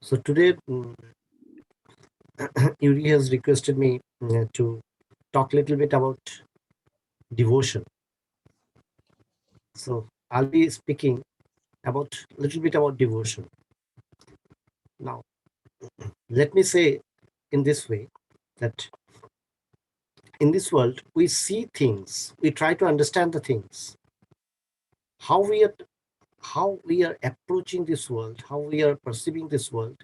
So today, Yuri has requested me to talk a little bit about devotion. So I'll be speaking about a little bit about devotion. Now, let me say in this way that in this world we see things, we try to understand the things, how we are how we are approaching this world, how we are perceiving this world.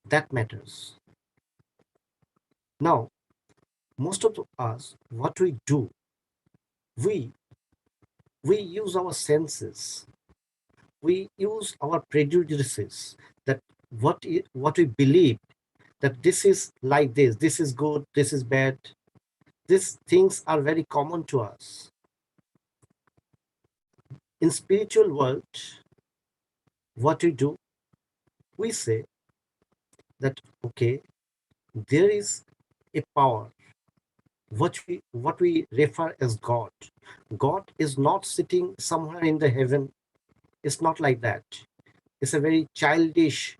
That matters. Now, most of us, what we do, we we use our senses, we use our prejudices, that what we believe, that this is like this is good, this is bad. These things are very common to us. In spiritual world, what we do, we say that okay, there is a power, what we refer as God. God is not sitting somewhere in the heaven. It's not like that. It's a very childish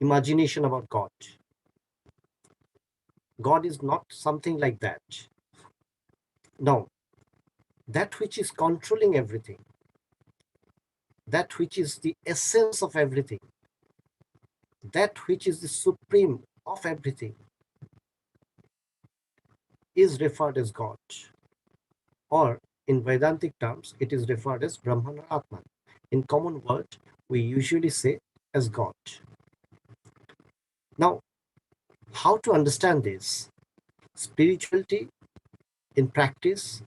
imagination about God. God is not something like that. No, that which is controlling everything, that which is the essence of everything, that which is the supreme of everything, is referred as God. Or in Vedantic terms, it is referred as Brahman or Atman. In common word, we usually say as God. Now, how to understand this? Spirituality in practice,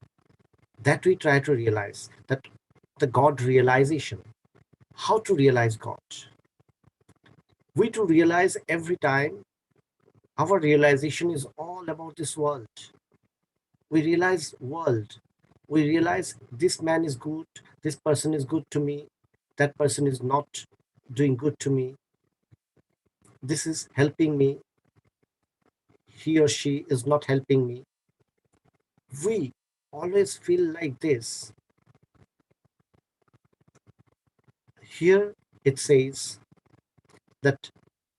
that we try to realize, that the God realization, how to realize God. We to realize every time our realization is all about this world. We realize world. We realize this man is good, this person is good to me, that person is not doing good to me. This is helping me, he or she is not helping me. We always feel like this. Here it says that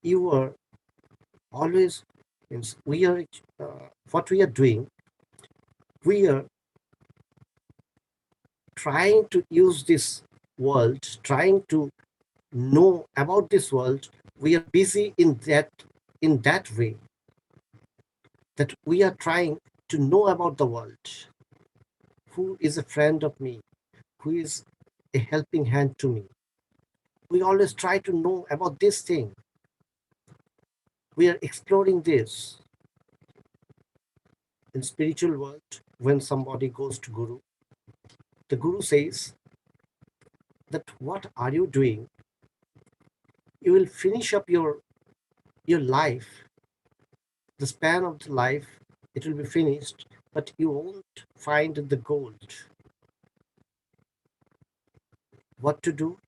you are always, means we are, what we are doing, we are trying to use this world, trying to know about this world. We are busy in that way, that we are trying to know about the world. Who is a friend of me? Who is a helping hand to me? We always try to know about this thing. We are exploring this. In spiritual world, when somebody goes to Guru, the Guru says that what are you doing? You will finish up your life, the span of the life, it will be finished, but you won't find the gold. What to do?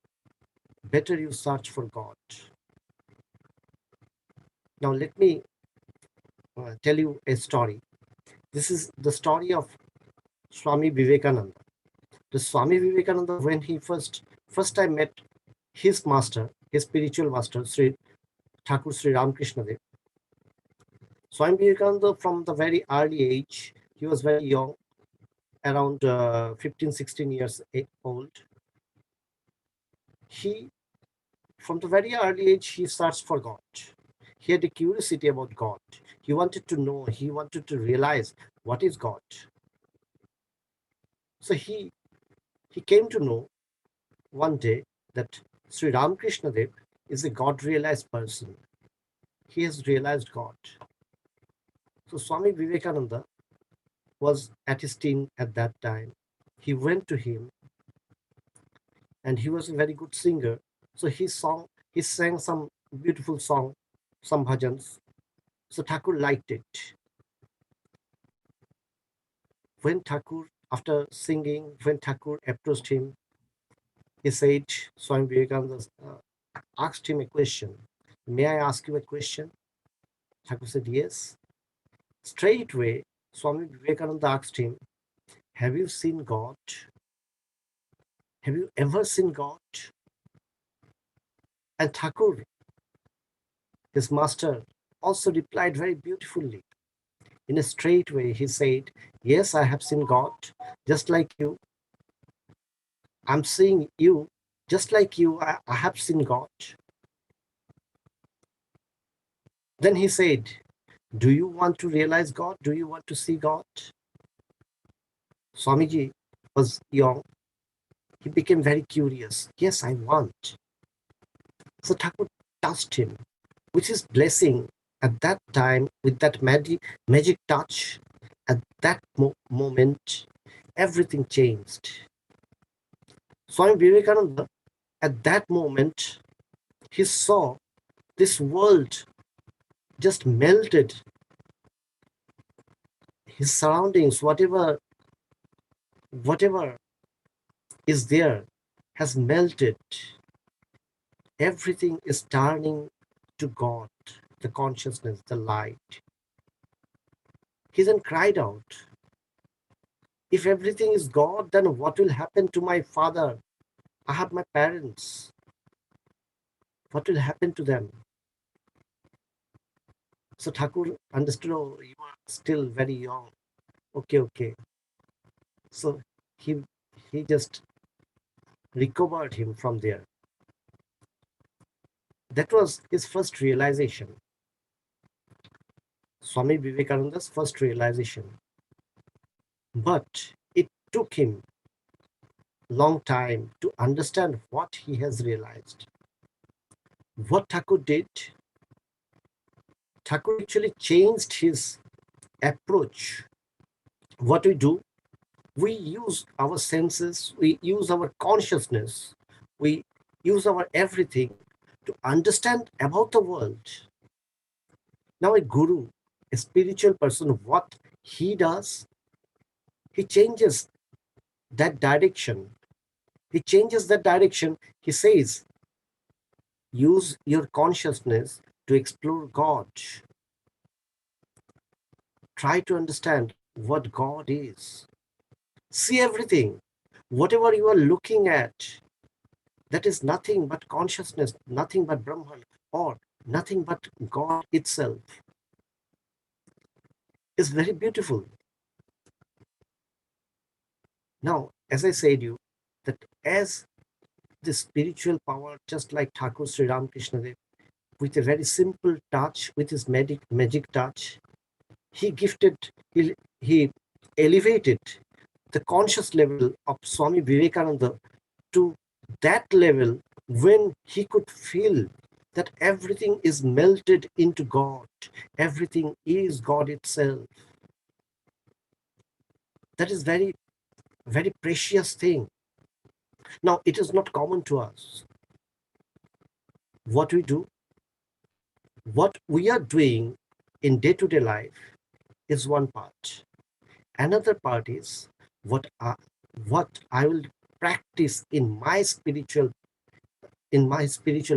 Better you search for God. Now let me tell you a story. This is the story of Swami Vivekananda. The Swami Vivekananda, when he first time met his master, his spiritual master, Sri Thakur Sri Ramakrishna Dev. Swami Vivekananda, from the very early age, he was very young, around 15, 16 years old. He, from the very early age, he searched for God. He had a curiosity about God. He wanted to know, he wanted to realize what is God. So he came to know one day that Sri Ramakrishna Dev is a God realized person. He has realized God. So Swami Vivekananda was at his teen at that time. He went to him, and he was a very good singer. So he sang some beautiful song, some bhajans. So Thakur liked it. When Thakur, after singing, when Thakur approached him, he said, Swami Vivekananda asked him a question. May I ask you a question? Thakur said, yes. Straightway, Swami Vivekananda asked him, have you seen God? Have you ever seen God? And Thakur His master also replied very beautifully. In a straight way, he said, "Yes, I have seen God, just like you. I'm seeing you, just like you. I have seen God." Then he said, "Do you want to realize God? Do you want to see God?" Swamiji was young. He became very curious. "Yes, I want." So Thakur touched him with his blessing at that time, with that magic touch. At that moment, everything changed. Swami Vivekananda, at that moment, he saw this world just melted. His surroundings, whatever is there, has melted. Everything is turning to God, the consciousness, the light. He then cried out, "If everything is God, then what will happen to my father? I have my parents. What will happen to them?" So Thakur understood, "Oh, you are still very young. Okay, okay." So he he just recovered him from there. That was his first realization, Swami Vivekananda's first realization. But it took him a long time to understand what he has realized. What Thakur did, Thakur actually changed his approach. What we do, we use our senses, we use our consciousness, we use our everything to understand about the world. Now, a guru, a spiritual person, what he does, he changes that direction. He changes that direction. He says, use your consciousness to explore God. Try to understand what God is. See everything. Whatever you are looking at, that is nothing but consciousness, nothing but Brahman, or nothing but God itself. It's very beautiful. Now, as I said you, that as the spiritual power, just like Thakur Sri Ramakrishna Dev, with a very simple touch, with his magic touch, he gifted, he elevated the conscious level of Swami Vivekananda to that level when he could feel that everything is melted into God, everything is God itself. That is very, very precious thing. Now, it is not common to us. What we do, what we are doing in day-to-day life is one part. Another part is what I will practice in my spiritual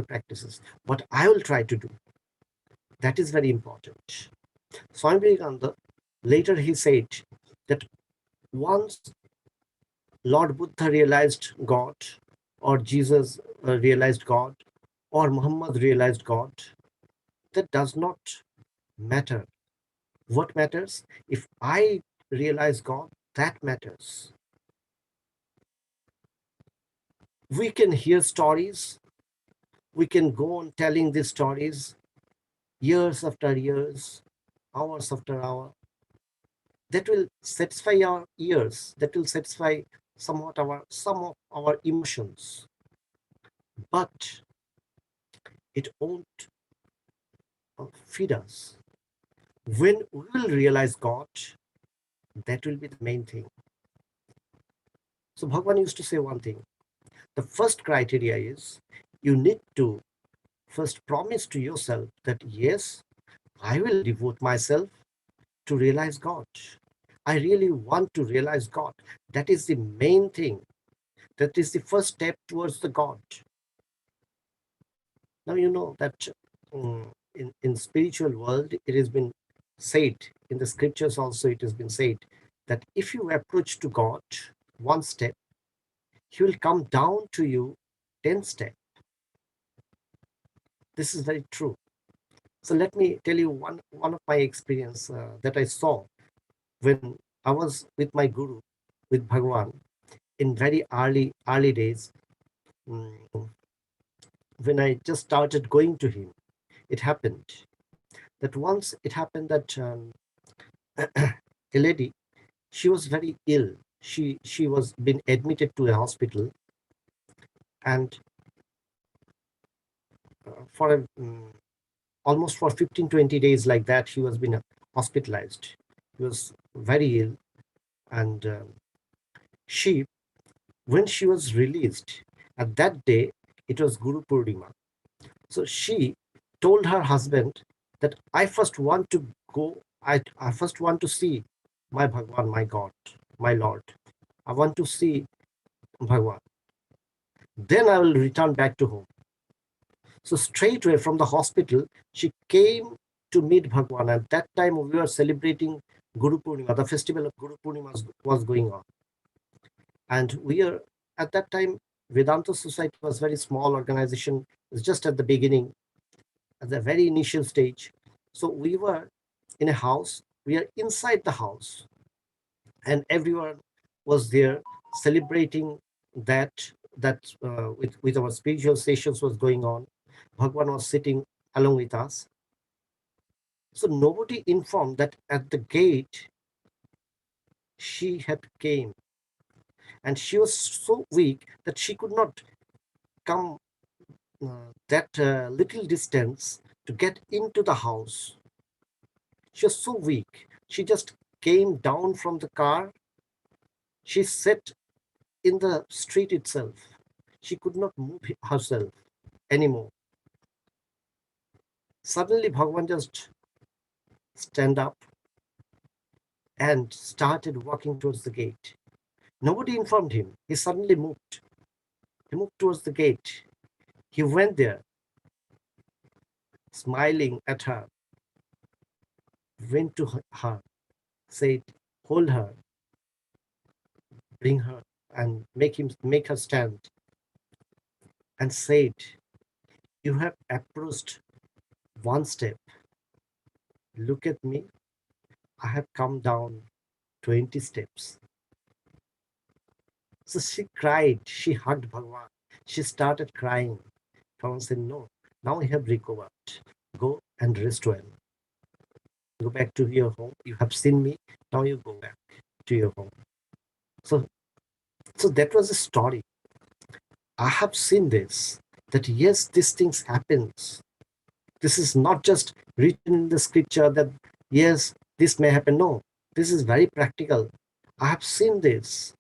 practices, what I will try to do. That is very important. Swami Vivekananda, later he said that once Lord Buddha realized God, or Jesus realized God, or Muhammad realized God, that does not matter. What matters? If I realize God, that matters. We can hear stories, we can go on telling these stories years after years, hours after hour. That will satisfy our ears, that will satisfy some of our emotions, but it won't feed us. When we will realize God, that will be the main thing. So Bhagavan used to say one thing. The first criteria is you need to first promise to yourself that yes, I will devote myself to realize God. I really want to realize God. That is the main thing. That is the first step towards the God. Now you know that in spiritual world it has been said, in the scriptures also it has been said, that if you approach to God one step, he will come down to you 10 steps. This is very true. So let me tell you one of my experience that I saw when I was with my guru, with Bhagavan, in very early days, mm, when I just started going to him. It happened that once it happened that a lady, she was very ill. She was been admitted to a hospital, and for almost for 15-20 days like that, she was been hospitalized. She was very ill, and she when she was released at that day, it was Guru Purnima. So she told her husband that I first want to go, I first want to see my Bhagwan, my God, my Lord. I want to see Bhagwan. Then I will return back to home. So straight away from the hospital, she came to meet Bhagwan. At that time, we were celebrating Guru Purnima. The festival of Guru Purnima was going on. And we are, at that time, Vedanta Society was very small organization. It was just at the beginning, at the very initial stage. So we were in a house. We are inside the house, and everyone was there celebrating that with our spiritual sessions was going on. Bhagwan was sitting along with us. So nobody informed that at the gate she had came, and she was so weak that she could not come that little distance to get into the house. She was so weak. She just came down from the car. She sat in the street itself. She could not move herself anymore. Suddenly, Bhagavan just stand up and started walking towards the gate. Nobody informed him. He suddenly moved. He moved towards the gate. He went there, smiling at her, went to her, said, hold her, bring her, and make her stand, and said, you have approached one step. Look at me. I have come down 20 steps. So she cried. She hugged Bhagavan. She started crying. Bhagavan said, no, now you have recovered. Go and rest well. Go back to your home. You have seen me. Now you go back to your home. So, so that was a story. I have seen this, that yes, these things happens. This is not just written in the scripture that yes, this may happen. No, this is very practical. I have seen this.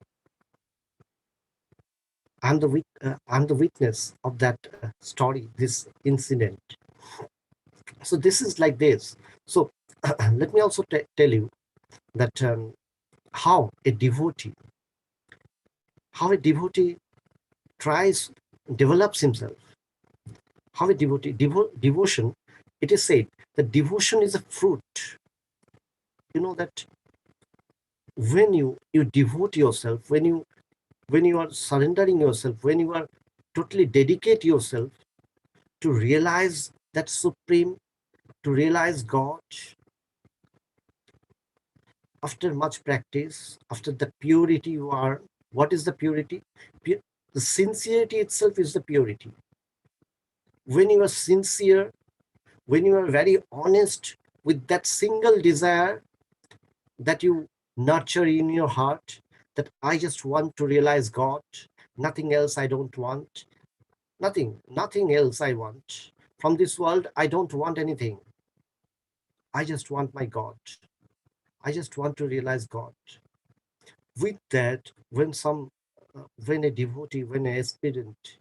I'm the witness of that story, this incident. So this is like this. So let me also tell you that how a devotee, how a devotee tries, develops himself. How a devotee, devotion, it is said that devotion is a fruit. You know that when you devote yourself, when you are surrendering yourself, when you are totally dedicate yourself to realize that supreme, to realize God, after much practice, after the purity you are, what is the purity? The sincerity itself is the purity. When you are sincere, when you are very honest with that single desire that you nurture in your heart, that I just want to realize God, nothing else I don't want, nothing else I want. From this world, I don't want anything. I just want my God. I just want to realize God. With that, when a devotee, when an aspirant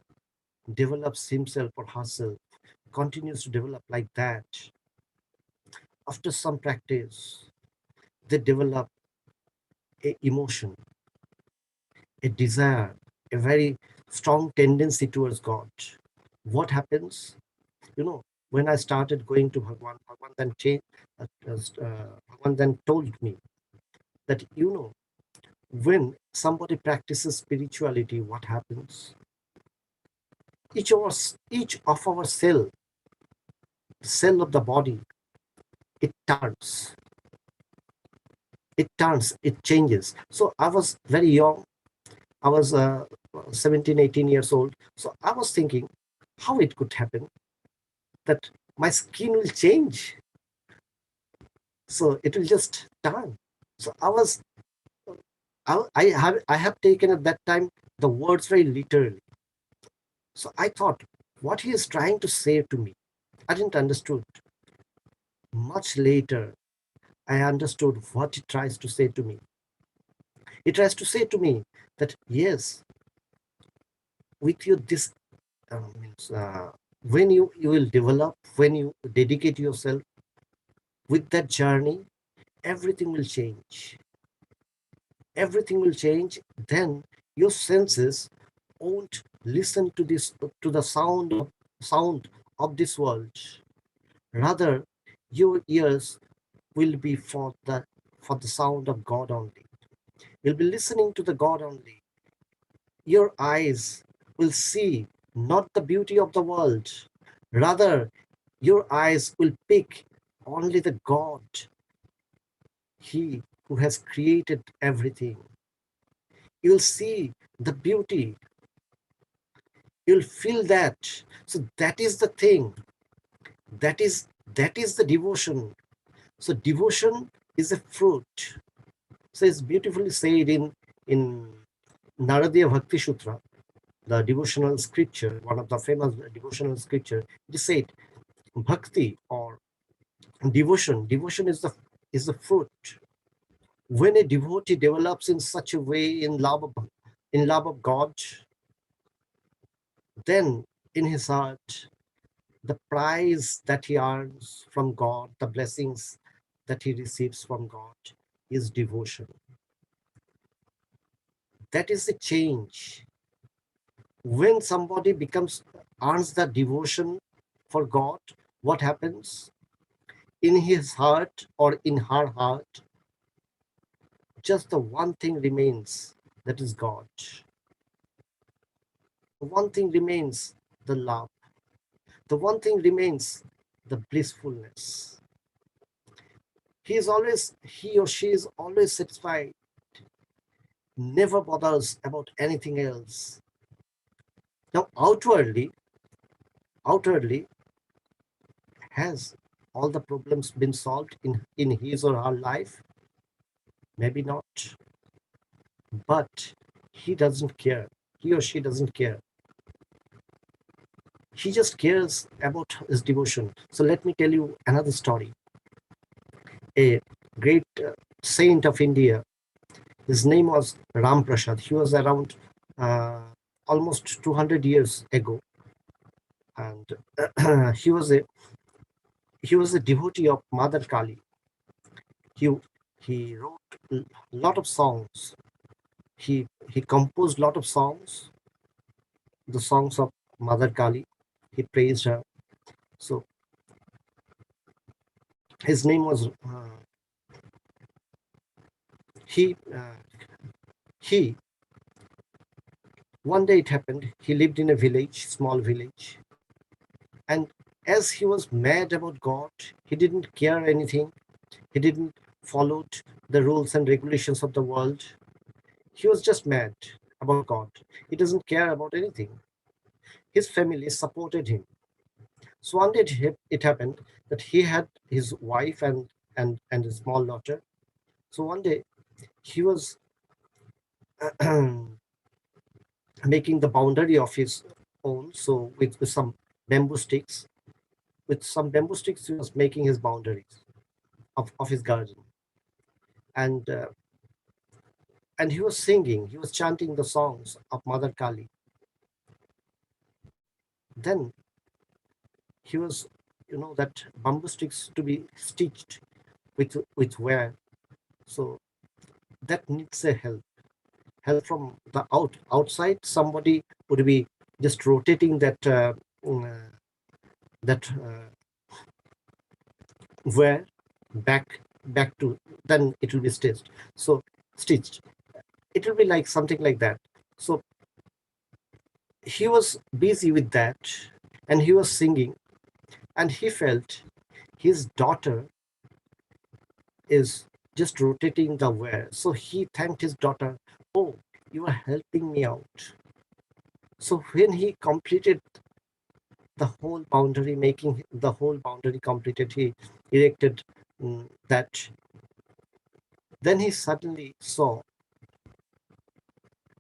develops himself or herself, continues to develop like that, after some practice, they develop a emotion, a desire, a very strong tendency towards God. What happens? You know, when I started going to Bhagwan, Bhagwan then told me that, you know, when somebody practices spirituality, what happens? Each of our cell the cell of the body, it turns, it changes. So I was very young. I was 17, 18 years old. So I was thinking how it could happen that my skin will change. So it will just turn. So I have taken at that time the words very literally. So I thought, what he is trying to say to me, I didn't understood. Much later, I understood what he tries to say to me. He tries to say to me that yes, with you this means when you will develop, when you dedicate yourself with that journey, everything will change. Everything will change. Then your senses won't listen to this to the sound of this world. Rather, your ears will be for the sound of God only. You'll be listening to the God only. Your eyes will see not the beauty of the world. Rather, your eyes will pick only the God, He who has created everything. You'll see the beauty. You'll feel that. So that is the thing. That is the devotion. So devotion is a fruit. So it's beautifully said in Naradiya Bhakti Sutra, the devotional scripture, one of the famous devotional scripture. It is said, bhakti or devotion is the fruit. When a devotee develops in such a way in love of God, then in his heart, the prize that he earns from God, the blessings that he receives from God, is devotion. That is the change. When somebody earns that devotion for God, what happens? In his heart or in her heart, just the one thing remains, that is God. The one thing remains, the love. The one thing remains, the blissfulness. He or she is always satisfied, never bothers about anything else. Now, outwardly, has all the problems been solved in his or her life? Maybe not. But he doesn't care. He or she doesn't care. He just cares about his devotion. So let me tell you another story. A great saint of India, his name was Ram Prasad. He was around uh, almost 200 years ago, and he was a devotee of Mother Kali. He he wrote a lot of songs. He composed a lot of songs, the songs of Mother Kali. He praised her. So his name was he. He One day it happened. He lived in a village, small village, and as he was mad about God, he didn't care anything. He didn't follow the rules and regulations of the world. He was just mad about God. He doesn't care about anything. His family supported him. So one day it happened that he had his wife and a small daughter. So one day he was making the boundary of his own. So with some bamboo sticks, he was making his boundaries of his garden, and he was singing. He was chanting the songs of Mother Kali. Then he was, that bamboo sticks to be stitched with wire. So that needs a help from the outside. Somebody would be just rotating mm, uh, that wire back to, then it will be stitched. It will be like something like that. So he was busy with that, and he was singing. And he felt his daughter is just rotating the wire. So he thanked his daughter, "Oh, you are helping me out." So when he completed the whole boundary, making the whole boundary completed, he erected that. Then he suddenly saw,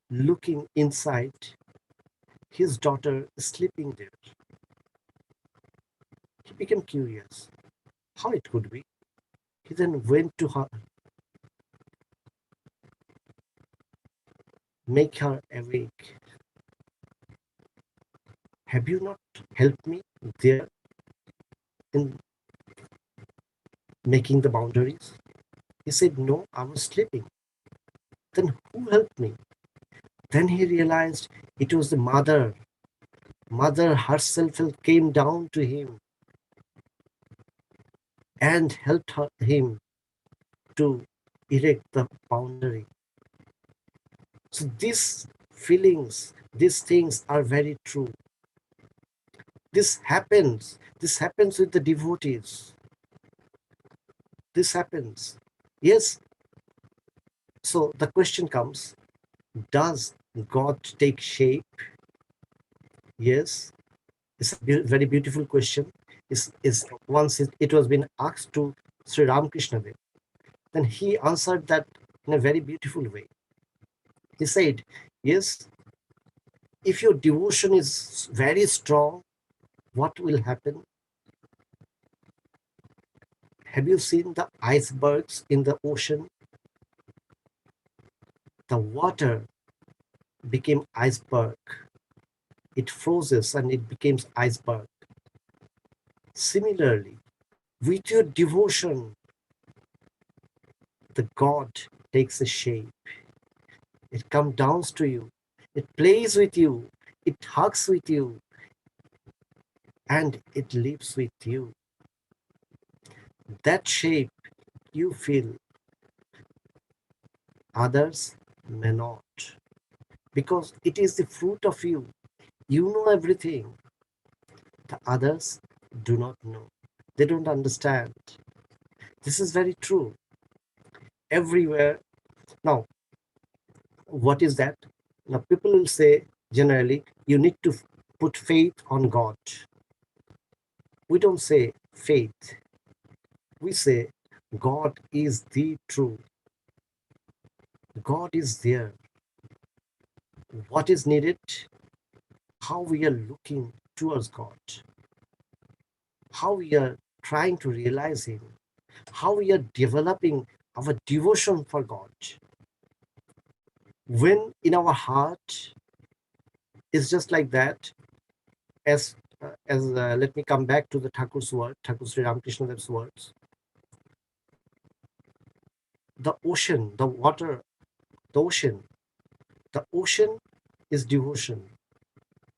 looking inside, his daughter sleeping there. He became curious how it could be. He then went to her, make her awake. "Have you not helped me there in making the boundaries?" He said, "No, I was sleeping." "Then who helped me?" Then he realized it was the mother. Mother herself came down to him and helped him to erect the boundary. So these feelings, these things are very true. This happens. This happens with the devotees. This happens. Yes. So the question comes, does God take shape? Yes. It's a very beautiful question. Is once it was been asked to Sri Ramakrishna, then he answered that in a very beautiful way. He said, yes, if your devotion is very strong, what will happen? Have you seen the icebergs in the ocean? The water became iceberg. It freezes and it becomes iceberg. Similarly, with your devotion, the God takes a shape. It comes down to you. It plays with you. It hugs with you. And it lives with you. That shape you feel, others may not. Because it is the fruit of you. You know everything. The others do not know. They don't understand. This is very true. Everywhere. Now, what is that? Now, people will say generally, you need to put faith on God. We don't say faith. We say God is the true. God is there. What is needed? How we are looking towards God. How we are trying to realize Him. How we are developing our devotion for God. When in our heart is just like that, let me come back to the Thakur's word, Thakur Sri Ramakrishna Dev's words. The ocean, the water, the ocean is devotion.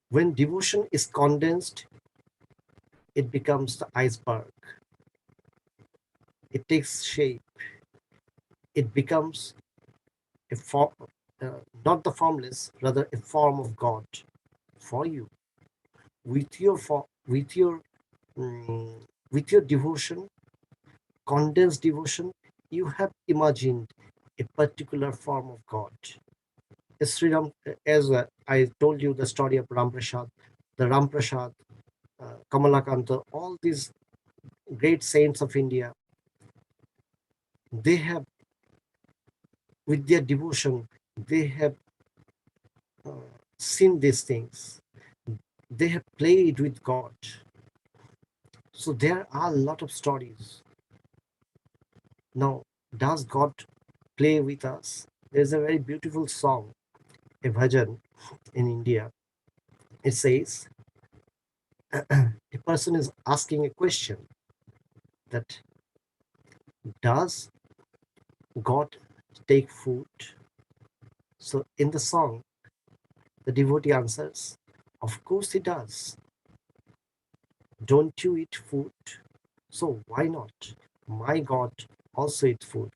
When devotion is condensed, it becomes the iceberg. It takes shape. It becomes a form, not the formless, rather a form of God for you. With your mm, with your devotion, condensed devotion, you have imagined a particular form of God. As I told you the story of the Ramprasad, Kamalakanta, all these great saints of India, they have, with their devotion, they have uh, seen these things. They have played with God. So there are a lot of stories. Now, does God play with us? There's a very beautiful song, a bhajan in India. It says, a person is asking a question that, does God take food? So in the song, the devotee answers, of course he does. Don't you eat food? So why not? My God also eats food.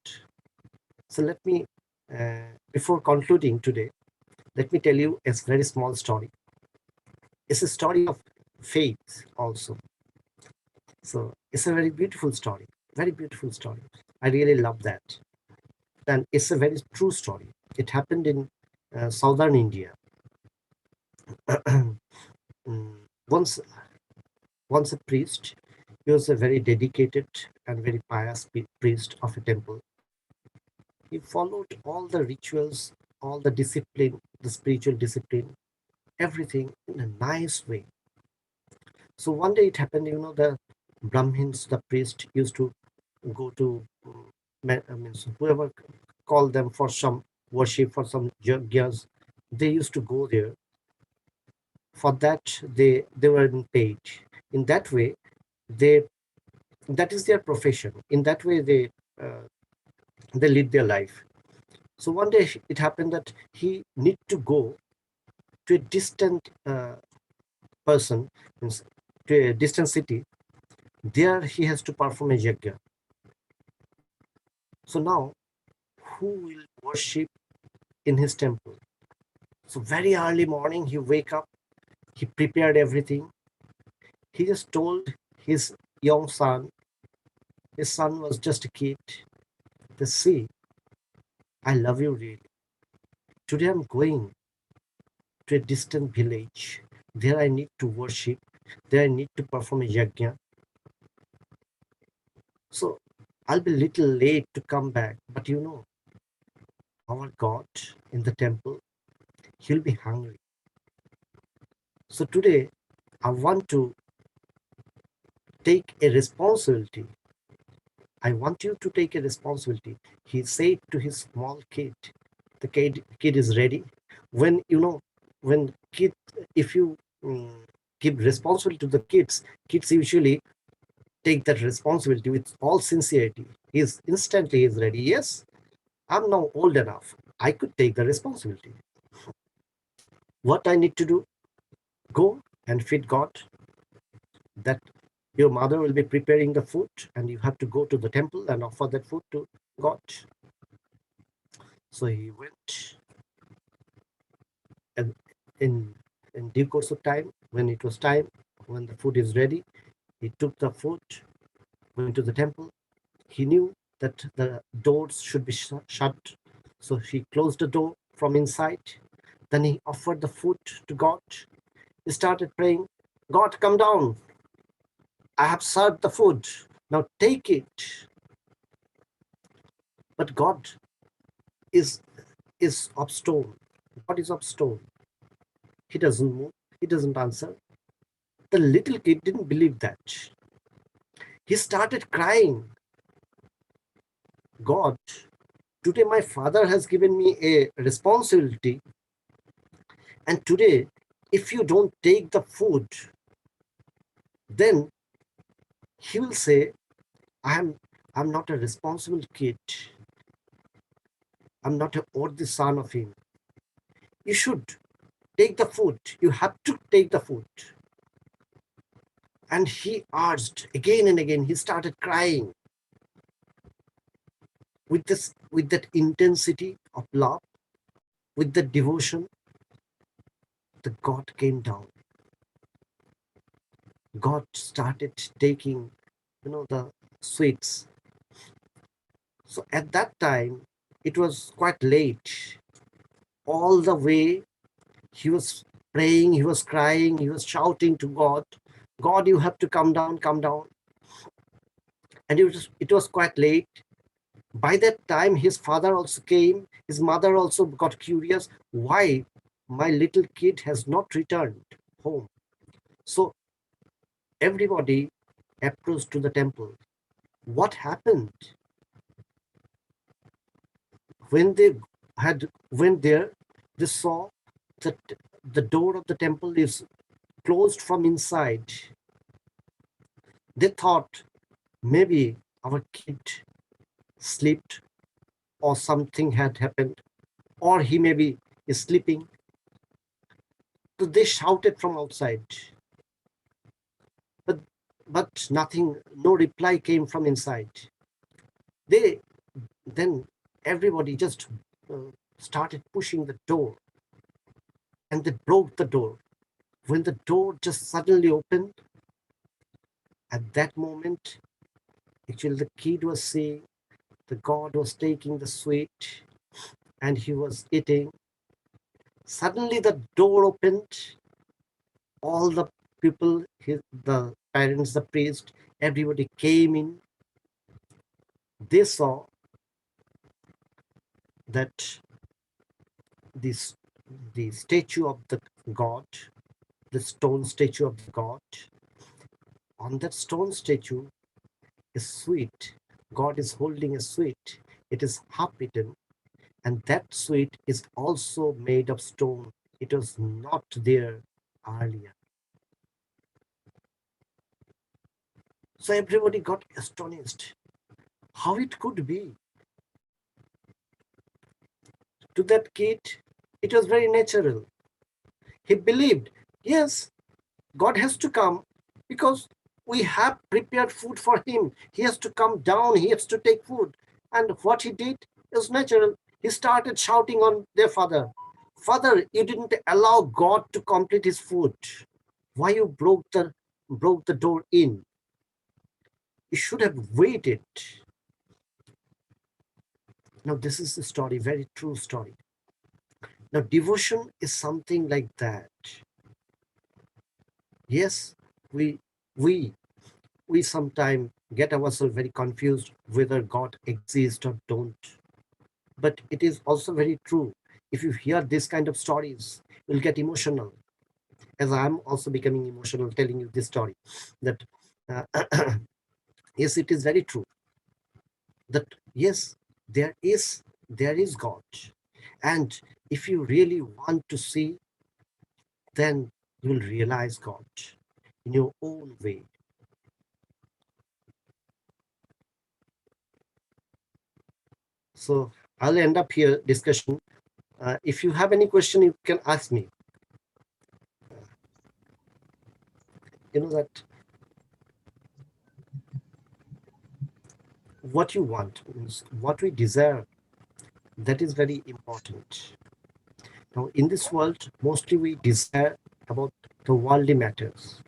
So let me, before concluding today, let me tell you a very small story. It's a story of faith also. So it's a very beautiful story, very beautiful story. I really love that. And it's a very true story. It happened in southern India. Mm, once, once a priest, he was a very dedicated and very pious priest of a temple. He followed all the rituals, all the discipline, the spiritual discipline, everything in a nice way. So one day it happened, the Brahmins, the priest, used to go to, I mean, so whoever called them for some worship, for some yajnas, they used to go there. For that, they were being paid. In that way, they that is their profession. In that way, they lead their life. So one day it happened that he need to go to a distant person, means to a distant city. There he has to perform a yajna. So now, who will worship in his temple? So very early morning, he wake up, he prepared everything. He just told his young son, his son was just a kid, to see, I love you really. Today I'm going to a distant village. There I need to worship. There I need to perform a yajna. So I'll be little late to come back. But our God in the temple, he'll be hungry. So today I want to take a responsibility. I want you to take a responsibility. He said to his small kid, the kid is ready. When when kid, if you give responsibility to the kids usually take that responsibility with all sincerity. He's instantly is ready. Yes, I'm now old enough. I could take the responsibility. What I need to do? Go and feed God. That your mother will be preparing the food, and you have to go to the temple and offer that food to God. So he went, and in due course of time, when it was time, when the food is ready, he took the food, went to the temple. He knew that the doors should be shut, so he closed the door from inside. Then he offered the food to God. He started praying, God, come down. I have served the food. Now take it. But God is of stone. God is of stone. He doesn't move. He doesn't answer. The little kid didn't believe that. He started crying. God, today my father has given me a responsibility, and today, if you don't take the food, then he will say, I'm I'm not a responsible kid. I'm not a worthy son of him. You should take the food. You have to take the food. And he urged again and again. He started crying with that intensity of love, with the devotion. The God came down. God started taking, the sweets. So at that time, it was quite late. All the way, he was praying, he was crying, he was shouting to God, God, you have to come down, come down. And it was quite late. By that time, his father also came, his mother also got curious, why my little kid has not returned home. So everybody approached to the temple. What happened? When they had went there, they saw that the door of the temple is closed from inside. They thought maybe our kid slept, or something had happened, or he maybe is sleeping. So they shouted from outside, but nothing, no reply came from inside. They then everybody just started pushing the door, and they broke the door. When the door just suddenly opened, At that moment, actually, the kid was seeing the god was taking the sweet and he was eating. Suddenly, the door opened. All the people, the parents, the priest, everybody came in. They saw that this the statue of the god, the stone statue of the god. On that stone statue is sweet. God is holding a sweet. It is half eaten, and that sweet is also made of stone. It was not there earlier. So everybody got astonished. How it could be? To that kid, it was very natural. He believed, yes, God has to come because we have prepared food for him. He has to come down, he has to take food. And what he did is natural. He started shouting on their father, Father, you didn't allow God to complete his food. Why you broke the door in? You should have waited. Now, this is the story, very true story. Now, devotion is something like that. Yes, we we we sometimes get ourselves very confused whether God exists or don't. But it is also very true. If you hear this kind of stories, you'll get emotional. As I'm also becoming emotional telling you this story, that uh, yes, it is very true that yes, there is God, and if you really want to see, then you will realize God in your own way. So I'll end up here discussion. If you have any question, you can ask me. You know that what you want means what we desire. That is very important. Now, in this world, mostly we desire about the worldly matters.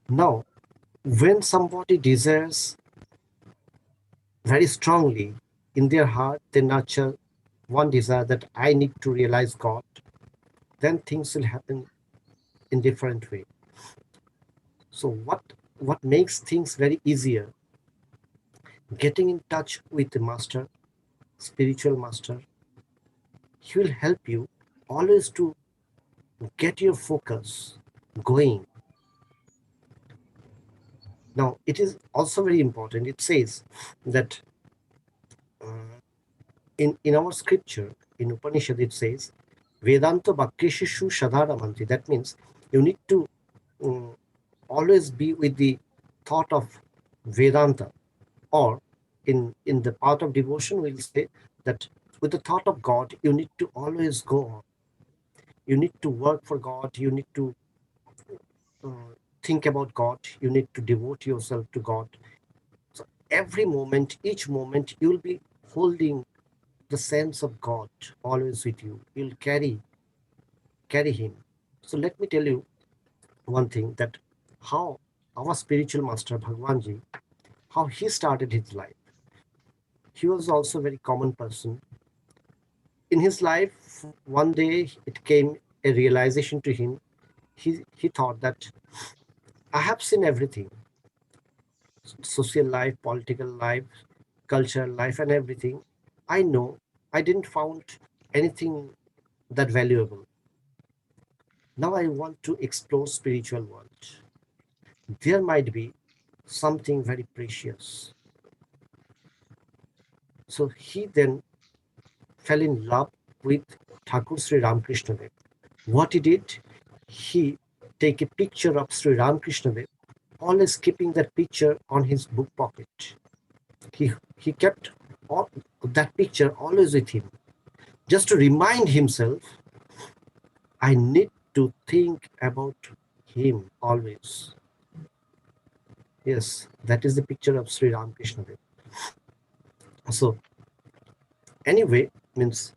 Now, when somebody desires very strongly in their heart, they nurture one desire that I need to realize God, then things will happen in different way. So what makes things very easier? Getting in touch with the master, spiritual master. He will help you always to get your focus going. Now, it is also very important. It says that uh, in our scripture, in Upanishad, it says, Vedanta Bhakkeshishu Shadharamanti. That means you need to um, always be with the thought of Vedanta, or in the path of devotion, we'll say that with the thought of God, you need to always go on. You need to work for God. You need to think about God. You need to devote yourself to God. So every moment, each moment, you'll be holding the sense of God always with you. You'll carry Him. So let me tell you one thing, that how our spiritual master Bhagwanji, how he started his life. He was also a very common person. In his life, one day it came a realization to him. He thought that I have seen everything, social life, political life, cultural life, and everything. I know I didn't found anything that valuable. Now I want to explore spiritual world. There might be something very precious. So he then fell in love with Thakur Sri Ramakrishna Dev. What he did, he take a picture of Sri Ramakrishna Dev, always keeping that picture on his book pocket. He kept all, that picture always with him, just to remind himself, I need to think about him always. Yes, that is the picture of Sri Ramakrishna Dev. So anyway, means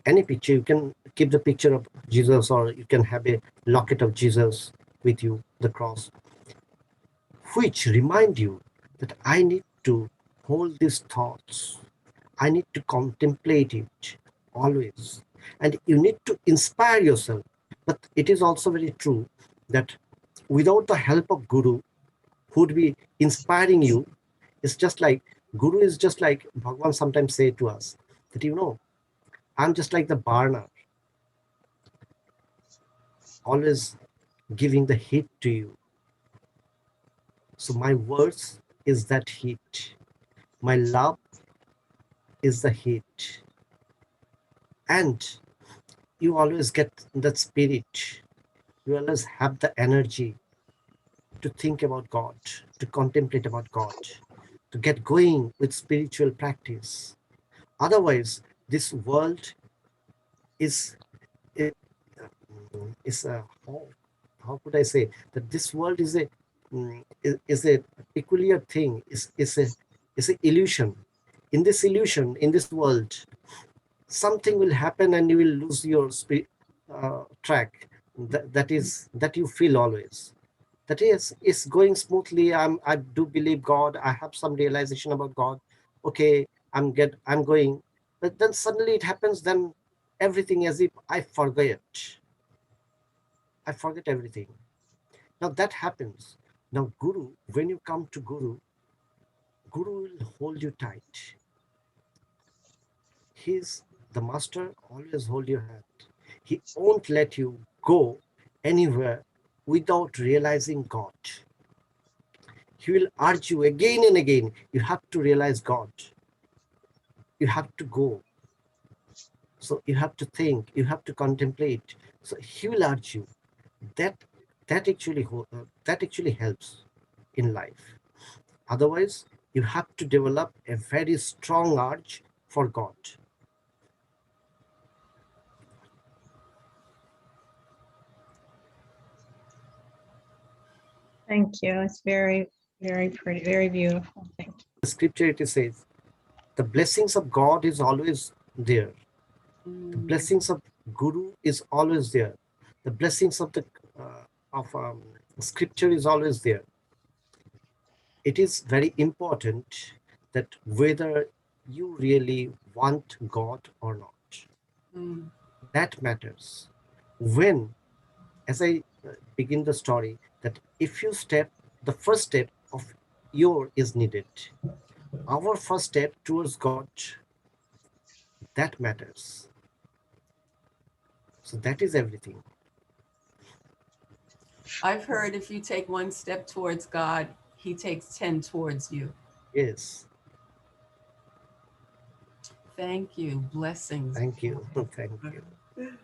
any picture, you can keep the picture of Jesus, or you can have a locket of Jesus with you, the cross. which remind you that I need to hold these thoughts. I need to contemplate it always. And you need to inspire yourself. But it is also very true that without the help of Guru, who would be inspiring you, it's just like Guru is just like Bhagavan sometimes say to us that, I'm just like the burner, always giving the heat to you. So my words is that heat. My love is the heat. And you always get that spirit. You always have the energy to think about God, to contemplate about God, to get going with spiritual practice. Otherwise, this world is is, is a how could I say that this world is is a peculiar thing, is a illusion. In this illusion, in this world, something will happen and you will lose your track. That you feel always. That is going smoothly. I do believe God. I have some realization about God. Okay, I'm going. But then suddenly it happens. Then everything as if I forget. I forget everything. Now that happens. Now Guru, when you come to Guru, Guru will hold you tight. He's the master, always hold your hand. He won't let you go anywhere without realizing God. He will urge you again and again. You have to realize God. You have to go. So you have to think. You have to contemplate. So he will urge you. That that actually helps in life. Otherwise, you have to develop a very strong urge for God. Thank you. It's very, very pretty, very beautiful. Thank you. The scripture it says, the blessings of God is always there. The blessings of Guru is always there. The blessings of the of scripture is always there. It is very important that whether you really want God or not, that matters. When, as I begin the story, that if you step, the first step of your is needed. Our first step towards God, that matters. So that is everything. I've heard if you take one step towards God, he takes 10 towards you. Yes. Thank you. Blessings. Thank you. Thank you.